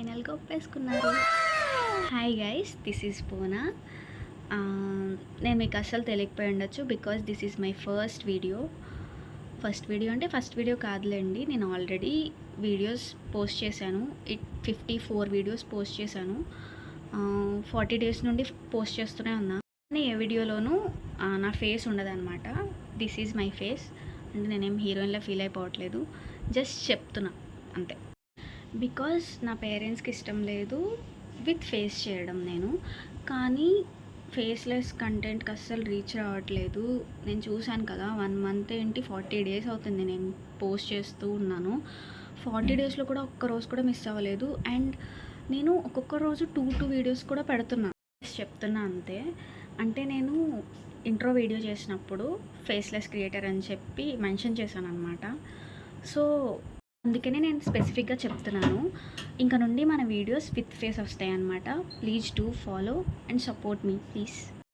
ఫైనల్గా ఒప్పేసుకున్నారు. Hi guys, this is Poona. నేను మీకు అస్సలు తెలియకపోయి ఉండొచ్చు because this is my first video అంటే ఫస్ట్ వీడియో కాదులేండి, నేను ఆల్రెడీ వీడియోస్ పోస్ట్ చేశాను. 54 వీడియోస్ పోస్ట్ చేశాను. 40 డేస్ నుండి పోస్ట్ చేస్తూనే ఉన్నా. కానీ ఏ వీడియోలోనూ నా ఫేస్ ఉండదన్నమాట. This is my face. అంటే నేనేం హీరోయిన్లా ఫీల్ అయిపోవట్లేదు, జస్ట్ చెప్తున్నా అంతే. బికాజ్ నా పేరెంట్స్కి ఇష్టం లేదు విత్ ఫేస్ చేయడం నేను. కానీ ఫేస్లెస్ కంటెంట్కి అస్సలు రీచ్ రావట్లేదు. నేను చూశాను కదా, 1 మంత్ ఏంటి 40 డేస్ అవుతుంది నేను పోస్ట్ చేస్తూ ఉన్నాను. 40 డేస్లో కూడా ఒక్కరోజు కూడా మిస్ అవ్వలేదు. అండ్ నేను ఒక్కొక్క రోజు 2 వీడియోస్ కూడా పెడుతున్నా. చెప్తున్నా అంతే. అంటే నేను ఇంట్రో వీడియో చేసినప్పుడు ఫేస్లెస్ క్రియేటర్ అని చెప్పి మెన్షన్ చేశాను అనమాట. సో అందుకనే నేను స్పెసిఫిక్గా చెప్తున్నాను, ఇంక నుండి మన వీడియోస్ విత్ ఫేస్ వస్తాయి అన్నమాట. Please do follow and support me please.